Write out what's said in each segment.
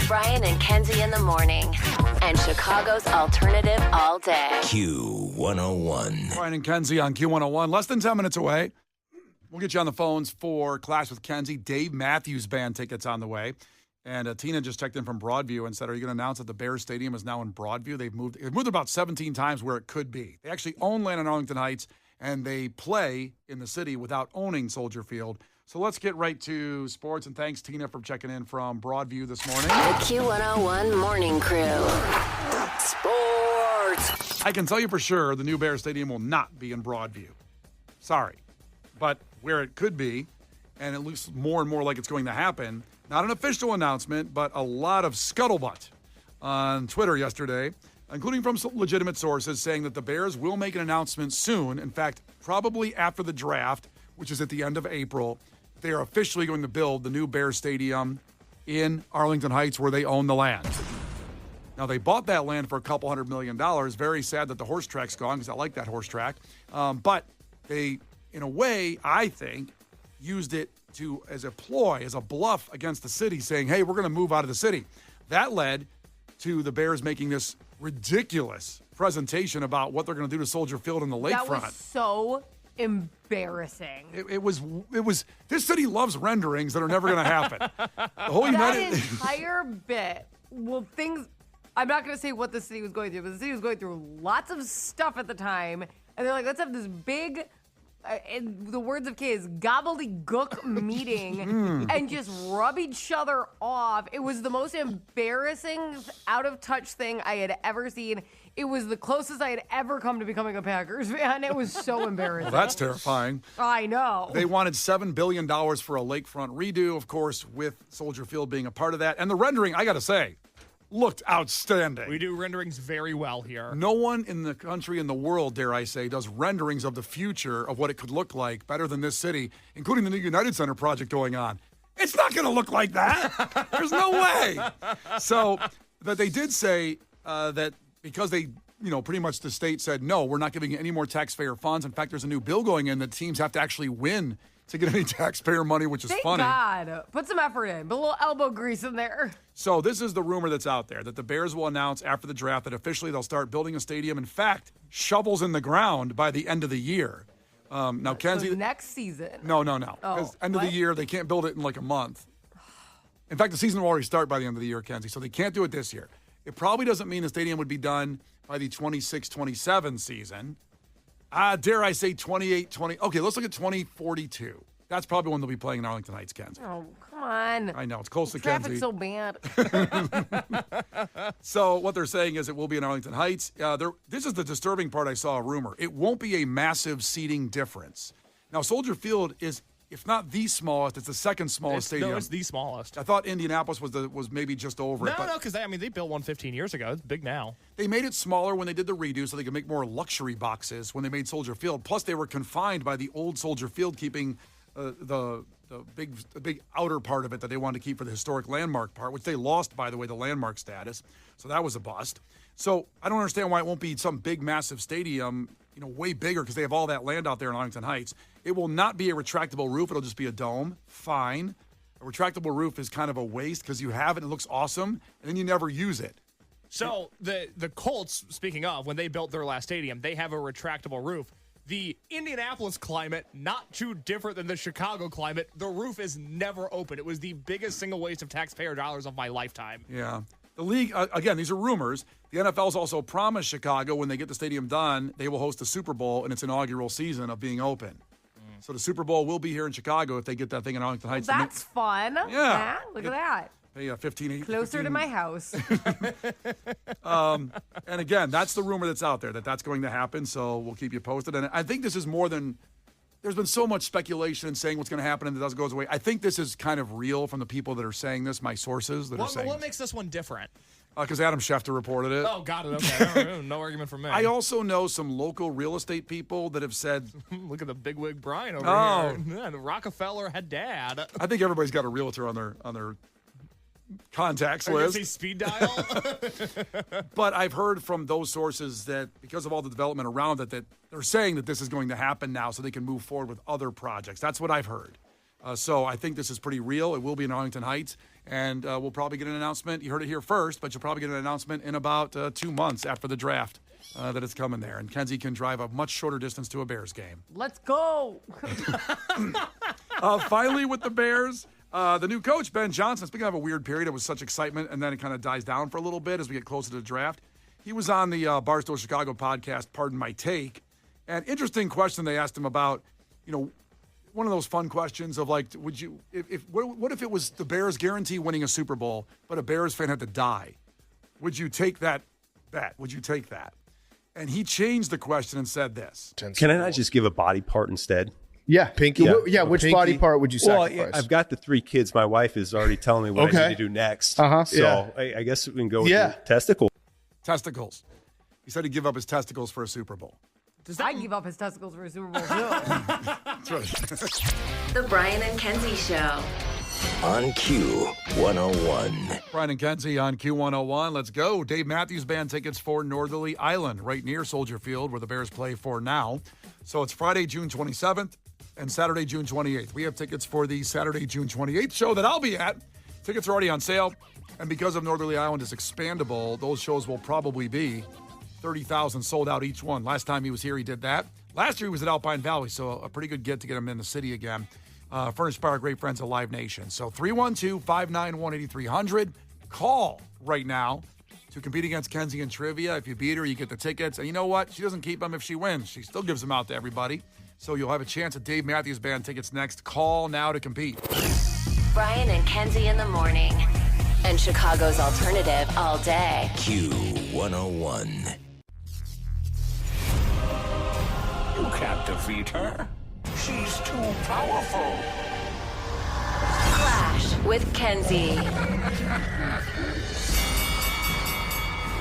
Brian and Kenzie in the morning. And Chicago's alternative all day. Q101. Brian and Kenzie on Q101. Less than 10 minutes away. We'll get you on the phones for Clash with Kenzie. Dave Matthews Band tickets on the way. And Tina just checked in from Broadview and said, are you going to announce that the Bears Stadium is now in Broadview? They've moved about 17 times where it could be. They actually own land in Arlington Heights, and they play in the city without owning Soldier Field. So let's get right to sports. And thanks, Tina, for checking in from Broadview this morning. The Q101 Morning Crew. Sports. I can tell you for sure the new Bears Stadium will not be in Broadview. Sorry. But where it could be, and it looks more and more like it's going to happen, not an official announcement, but a lot of scuttlebutt on Twitter yesterday, including from some legitimate sources saying that the Bears will make an announcement soon. In fact, probably after the draft, which is at the end of April, they are officially going to build the new Bears Stadium in Arlington Heights where they own the land. Now, they bought that land for a couple $100 million. Very sad that the horse track's gone because I like that horse track. But they, in a way, I think, used it as a ploy, as a bluff against the city, saying, hey, we're going to move out of the city. That led to the Bears making this ridiculous presentation about what they're going to do to Soldier Field in the lakefront. That was so embarrassing. It was. This city loves renderings that are never going to happen. The whole United. That entire bit. Well, things. I'm not going to say what the city was going through, but the city was going through lots of stuff at the time, and they're like, let's have this big. In the words of Kay, is gobbledygook meeting and just rub each other off. It was the most embarrassing, out of touch thing I had ever seen. It was the closest I had ever come to becoming a Packers fan. It was so embarrassing. Well, that's terrifying. I know. They wanted $7 billion for a lakefront redo, of course, with Soldier Field being a part of that. And the rendering, I got to say, looked outstanding. We do renderings very well here. No one in the country, in the world, dare I say, does renderings of the future of what it could look like better than this city, including the new United Center project going on. It's not going to look like that. There's no way. So, but they did say that because they, pretty much the state said, no, we're not giving you any more taxpayer funds. In fact, there's a new bill going in that teams have to actually win to get any taxpayer money, which is Thank funny. God. Put some effort in. Put a little elbow grease in there. So this is the rumor that's out there, that the Bears will announce after the draft that officially they'll start building a stadium. In fact, shovels in the ground by the end of the year. Now, Kenzie. So next season. No. Because end of the year, they can't build it in like a month. In fact, the season will already start by the end of the year, Kenzie, so they can't do it this year. It probably doesn't mean the stadium would be done by the 26-27 season. Dare I say 28-20. Okay, let's look at 2042. That's probably when they'll be playing in Arlington Heights, Kenzie. Oh, come on. I know, it's close to Traffic's Kenzie. so bad. So what they're saying is it will be in Arlington Heights. This is the disturbing part. I saw a rumor. It won't be a massive seating difference. Now, Soldier Field is, if not the smallest, it's the second smallest stadium. No, it's the smallest. I thought Indianapolis was maybe just over it. No, because they built one 15 years ago. It's big now. They made it smaller when they did the redo so they could make more luxury boxes when they made Soldier Field. Plus, they were confined by the old Soldier Field, keeping the big outer part of it that they wanted to keep for the historic landmark part, which they lost, by the way, the landmark status. So that was a bust. So I don't understand why it won't be some big, massive stadium, way bigger because they have all that land out there in Arlington Heights. It will not be a retractable roof. It'll just be a dome. Fine. A retractable roof is kind of a waste because you have it, and it looks awesome, and then you never use it. So the Colts, speaking of, when they built their last stadium, they have a retractable roof. The Indianapolis climate, not too different than the Chicago climate. The roof is never open. It was the biggest single waste of taxpayer dollars of my lifetime. Yeah. The league, again, these are rumors. The NFL's also promised Chicago when they get the stadium done, they will host the Super Bowl in its inaugural season of being open. So the Super Bowl will be here in Chicago if they get that thing in Arlington Heights. Well, that's fun. Yeah. Look at that. Pay 15. Closer to my house. And again, that's the rumor that's out there, that's going to happen. So we'll keep you posted. And I think this is more than, there's been so much speculation and saying what's going to happen and it doesn't goes away. I think this is kind of real from the people that are saying this, my sources that are saying what makes this one different? Because Adam Schefter reported it. Oh, got it. Okay. No argument from me. I also know some local real estate people that have said, look at the bigwig Brian over here. Yeah, the Rockefeller had dad. I think everybody's got a realtor on their contacts Or list. say speed dial. But I've heard from those sources that because of all the development around it, that they're saying that this is going to happen now so they can move forward with other projects. That's what I've heard. So I think this is pretty real. It will be in Arlington Heights, and we'll probably get an announcement. You heard it here first, but you'll probably get an announcement in about 2 months after the draft that it's coming there. And Kenzie can drive a much shorter distance to a Bears game. Let's go. Finally, with the Bears, the new coach, Ben Johnson, speaking of a weird period, it was such excitement, and then it kind of dies down for a little bit as we get closer to the draft. He was on the Barstool Chicago podcast, Pardon My Take, and interesting question they asked him about, one of those fun questions of like, would you, what if it was the Bears guarantee winning a Super Bowl, but a Bears fan had to die? Would you take that bet? Would you take that? And he changed the question and said this. Can I not just give a body part instead? Yeah. Pinky? Yeah, which Pinky. body part would you sacrifice? Well, I've got the 3 kids. My wife is already telling me what I need to do next. Uh-huh. So I guess we can go with the testicle. Testicles. He said he'd give up his testicles for a Super Bowl. I'd give up his testicles for a Super Bowl, too. That's right. The Brian and Kenzie Show. On Q101. Brian and Kenzie on Q101. Let's go. Dave Matthews Band tickets for Northerly Island, right near Soldier Field, where the Bears play for now. So it's Friday, June 27th, and Saturday, June 28th. We have tickets for the Saturday, June 28th show that I'll be at. Tickets are already on sale, and because of Northerly Island is expandable, those shows will probably be 30,000 sold out each one. Last time he was here, he did that. Last year, he was at Alpine Valley, so a pretty good get to get him in the city again. Furnished by our great friends at Live Nation. So 312-591-8300. Call right now to compete against Kenzie in trivia. If you beat her, you get the tickets. And you know what? She doesn't keep them if she wins. She still gives them out to everybody. So you'll have a chance at Dave Matthews Band tickets next. Call now to compete. Brian and Kenzie in the morning. And Chicago's alternative all day. Q101. You can't defeat her. She's too powerful. Clash with Kenzie.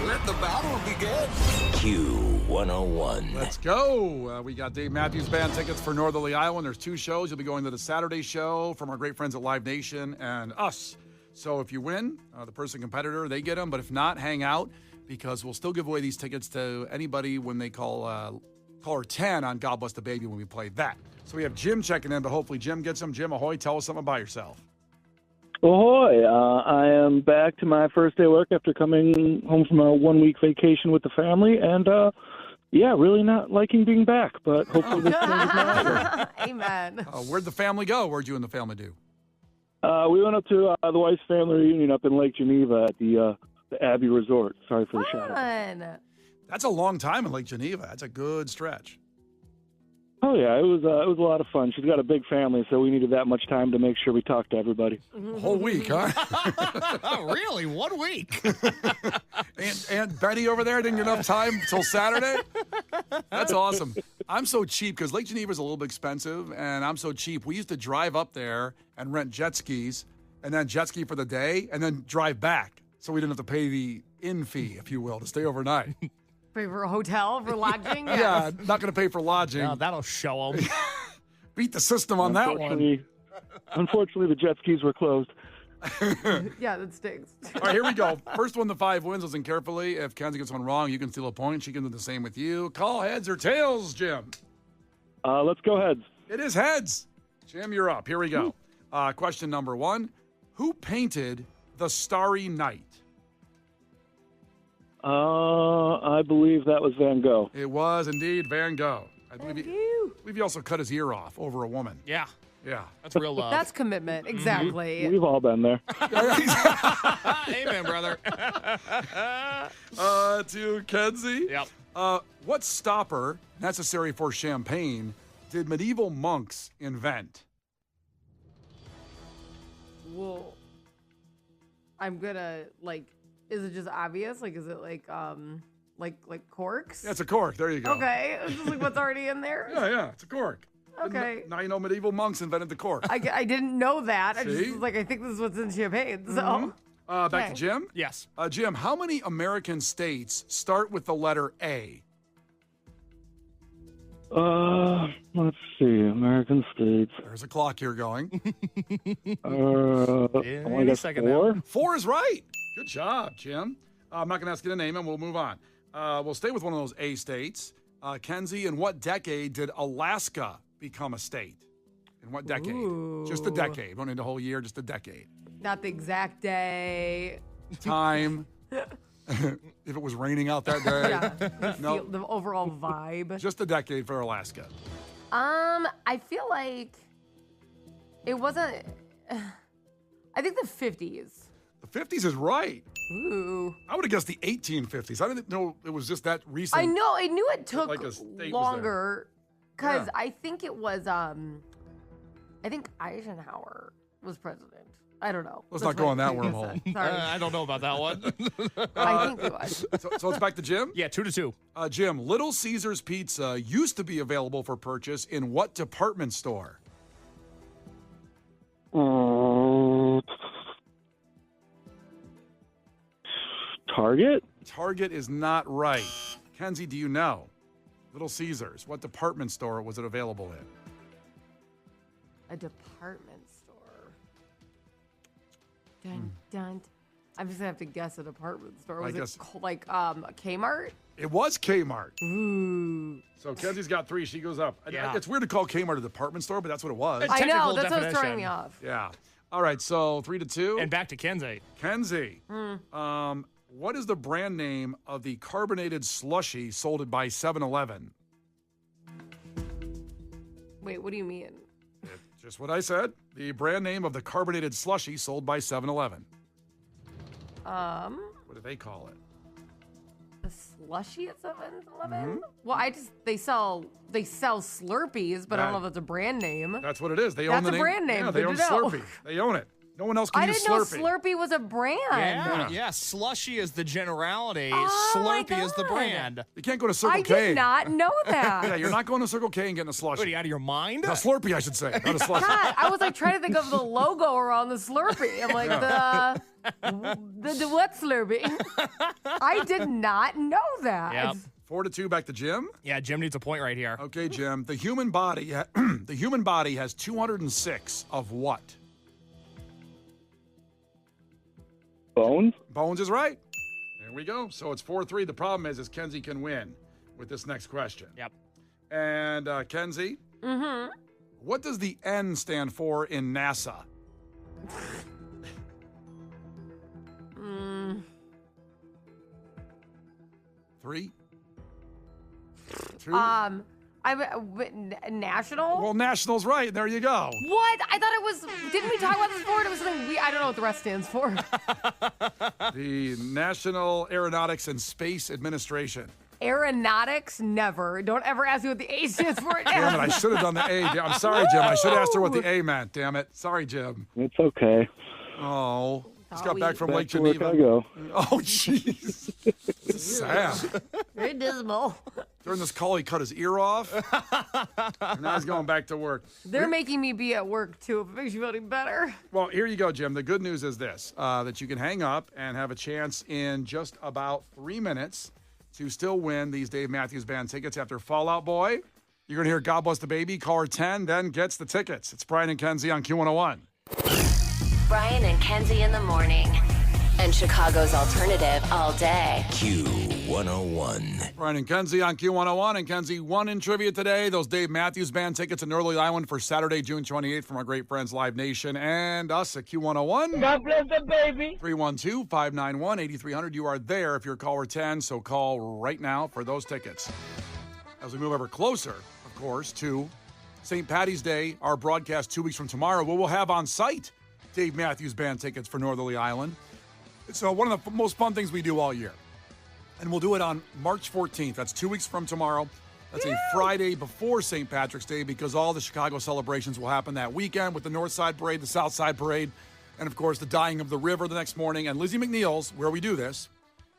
Let the battle begin. Q101. Let's go. We got Dave Matthews Band tickets for Northerly Island. There's 2 shows. You'll be going to the Saturday show from our great friends at Live Nation and us. So if you win, the person competitor, they get them. But if not, hang out because we'll still give away these tickets to anybody when they call caller 10 on God Bless the Baby when we play that. So we have Jim checking in, but hopefully Jim gets them. Jim, ahoy, tell us something about yourself. Ahoy. I am back to my first day of work after coming home from a 1-week vacation with the family. And, really not liking being back, but hopefully this changes my outlook. Amen. Where'd the family go? Where'd you and the family do? We went up to the Weiss family reunion up in Lake Geneva at the Abbey Resort. Sorry for the shout out. Fun. That's a long time in Lake Geneva. That's a good stretch. Oh, yeah, it was a lot of fun. She's got a big family, so we needed that much time to make sure we talked to everybody. A whole week, huh? Oh, really? 1 week? Aunt Betty over there didn't get enough time till Saturday? That's awesome. I'm so cheap because Lake Geneva is a little bit expensive, and I'm so cheap. We used to drive up there and rent jet skis, and then jet ski for the day, and then drive back. So we didn't have to pay the in fee, if you will, to stay overnight. Pay for a hotel, for lodging? Yeah, not going to pay for lodging. No, that'll show them. Beat the system on that one. Unfortunately, the jet skis were closed. Yeah, that stinks. All right, here we go. First one to 5 wins. Listen carefully. If Kenzie gets one wrong, you can steal a point. She can do the same with you. Call heads or tails, Jim. Let's go heads. It is heads. Jim, you're up. Here we go. Question number 1. Who painted The Starry Night? I believe that was Van Gogh. It was indeed Van Gogh. I believe he also cut his ear off over a woman. Yeah. Yeah. That's real love. That's commitment. Exactly. We've all been there. Amen, brother. To Kenzie. Yep. What stopper necessary for champagne did medieval monks invent? Well, I'm gonna is it just obvious? Is it like corks? Yeah, it's a cork. There you go. Okay. It's just what's already in there? Yeah, it's a cork. Okay. Now you know medieval monks invented the cork. I didn't know that. I just See? was I think this is what's in champagne. So Back to Jim. Yes. Jim, how many American states start with the letter A? Let's see. American states. There's a clock here going. I guess second 4. 4 is right. Good job, Jim. I'm not going to ask you to name them. We'll move on. We'll stay with one of those A states. Kenzie, in what decade did Alaska become a state? In what decade? Ooh. Just a decade. Don't need the whole year, just a decade. Not the exact day. Time. If it was raining out that day. Yeah. No. The overall vibe. Just a decade for Alaska. I feel like it wasn't. I think the 50s. The 50s is right. Ooh. I would have guessed the 1850s. I didn't know it was just that recent. I know. I knew it took like a state was longer because Yeah. I think it was. I think Eisenhower was president. I don't know. Let's That's not go what on that I think it wormhole. said. Sorry. I don't know about that one. I think it was. So it's back to Jim? Yeah, 2-2. Jim, Little Caesars Pizza used to be available for purchase in what department store? Target? Target is not right. Kenzie, do you know? Little Caesars, what department store was it available in? A department store. Dun, dun. I'm just gonna have to guess a department store. Was guess- it like Kmart? It was Kmart. Ooh. So Kenzie's got 3. She goes up. Yeah. It's weird to call Kmart a department store, but that's what it was. It's I know. technical That's what's throwing definition. me off. Yeah. All right, so 3-2. And back to Kenzie. Kenzie, what is the brand name of the carbonated slushy sold by 7-Eleven? Wait, what do you mean? Just what I said. The brand name of the carbonated slushy sold by 7-Eleven. What do they call it? A slushy at 7-Eleven? Mm-hmm. Well, they sell Slurpees, but I don't know if that's a brand name. That's what it is. They own That's the a name. brand name. Yeah, they Good own to know. Slurpee. They own it. No one else can I use didn't know Slurpee. Slurpee was a brand. Yeah, slushy is the generality. Oh, my Slurpee is the God. brand. You can't go to Circle I K. did not know that. Yeah, you're not going to Circle K and getting a slushy. What, are you out of your mind? A Slurpee, I should say, not a slushy. God, I was like trying to think of the logo around the Slurpee. I'm like, the what Slurpee? I did not know that. Yep. 4-2, back to Jim. Yeah, Jim needs a point right here. Okay, Jim. The human body, has 206 of what? Bones? Bones is right. There we go. So it's 4-3. The problem is Kenzie can win with this next question. Yep. And Kenzie, what does the N stand for in NASA? Three, two. National? Well, national's right. There you go. What? I thought it was. Didn't we talk about this before? It was something I don't know what the rest stands for. The National Aeronautics and Space Administration. Aeronautics? Never. Don't ever ask me what the A stands for. Damn it, I should have done the A. I'm sorry, Jim. I should have asked her what the A meant. Damn it. Sorry, Jim. It's okay. Oh. Just got we- back from Back Lake to work I Geneva. go. Oh, jeez. This is sad. Very dismal. During this call, he cut his ear off. And now he's going back to work. They're making me be at work too. If it makes you feel any better. Well, here you go, Jim. The good news is this, that you can hang up and have a chance in just about 3 minutes to still win these Dave Matthews Band tickets after Fallout Boy. You're going to hear God Bless the Baby. Caller 10 then gets the tickets. It's Brian and Kenzie on Q101. Brian and Kenzie in the morning. And Chicago's alternative all day. Q101. Brian and Kenzie on Q101. And Kenzie won in trivia today. Those Dave Matthews Band tickets in Northern Island for Saturday, June 28th from our great friends Live Nation and us at Q101. God bless the baby. 312-591-8300. You are there if you're caller 10, so call right now for those tickets. As we move ever closer, of course, to St. Patty's Day, our broadcast 2 weeks from tomorrow, we will have on site Dave Matthews Band tickets for Northerly Island. It's one of the most fun things we do all year. And we'll do it on March 14th. That's 2 weeks from tomorrow. That's a Friday before St. Patrick's Day because all the Chicago celebrations will happen that weekend with the North Side Parade, the South Side Parade, and, of course, the dyeing of the river the next morning. And Lizzie McNeil's, where we do this,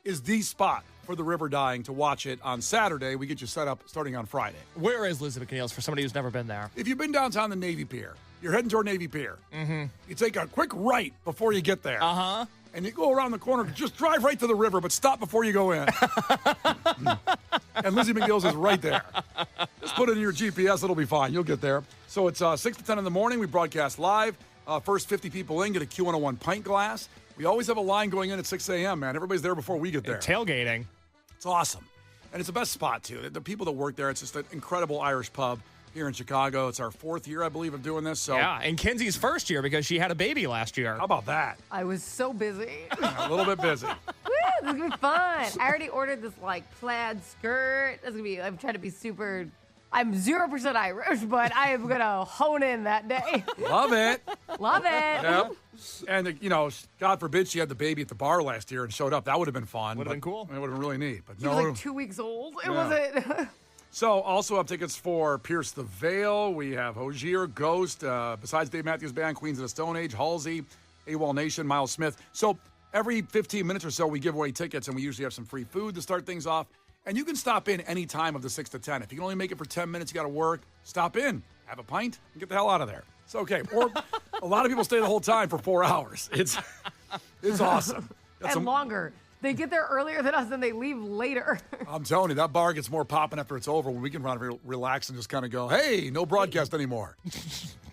is the spot for the river dyeing to watch it on Saturday. We get you set up starting on Friday. Where is Liz McNeil's for somebody who's never been there? If you've been downtown the Navy Pier, you're heading toward Navy Pier. Mm-hmm. You take a quick right before you get there. Uh-huh. And you go around the corner, just drive right to the river, but stop before you go in. And Lizzie McNeil's is right there. Just put it in your GPS, it'll be fine. You'll get there. So it's 6 to 10 in the morning. We broadcast live. First 50 people in get a Q101 pint glass. We always have a line going in at 6 a.m., man. Everybody's there before we get there. Tailgating. It's awesome. And it's the best spot, too. The people that work there, it's just an incredible Irish pub. here in Chicago. It's our 4th year, I believe, of doing this. So Yeah, and Kenzie's first year because she had a baby last year. How about that? I was so busy. A little bit busy. Woo, this is gonna be fun. I already ordered this plaid skirt. I'm trying to be super. I'm 0% Irish, but I am gonna hone in that day. Love it. Love it. Yep. And God forbid she had the baby at the bar last year and showed up. That would have been fun. Would have been cool. It would have been really neat. But She was like 2 weeks old. It wasn't. So, also have tickets for Pierce the Veil. We have Hozier, Ghost, besides Dave Matthews Band, Queens of the Stone Age, Halsey, AWOL Nation, Miles Smith. So, every 15 minutes or so, we give away tickets, and we usually have some free food to start things off. And you can stop in any time of the 6 to 10. If you can only make it for 10 minutes, you got to work, stop in, have a pint, and get the hell out of there. It's okay. Or a lot of people stay the whole time for 4 hours. It's awesome. And longer. They get there earlier than us and they leave later. I'm telling you, that bar gets more popping after it's over when we can relax and just kind of go, hey, no broadcast anymore.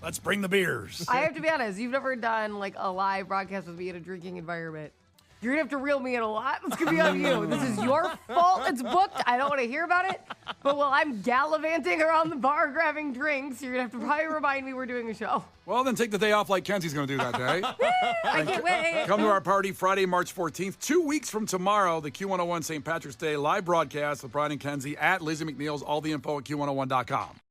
Let's bring the beers. I have to be honest, you've never done like a live broadcast with me in a drinking environment. You're going to have to reel me in a lot. It's going to be on you. This is your fault. It's booked. I don't want to hear about it. But while I'm gallivanting around the bar grabbing drinks, you're going to have to probably remind me we're doing a show. Well, then take the day off like Kenzie's going to do that day. I can't wait. Come to our party Friday, March 14th. 2 weeks from tomorrow, the Q101 St. Patrick's Day live broadcast with Brian and Kenzie at Lizzie McNeil's. All the info at Q101.com.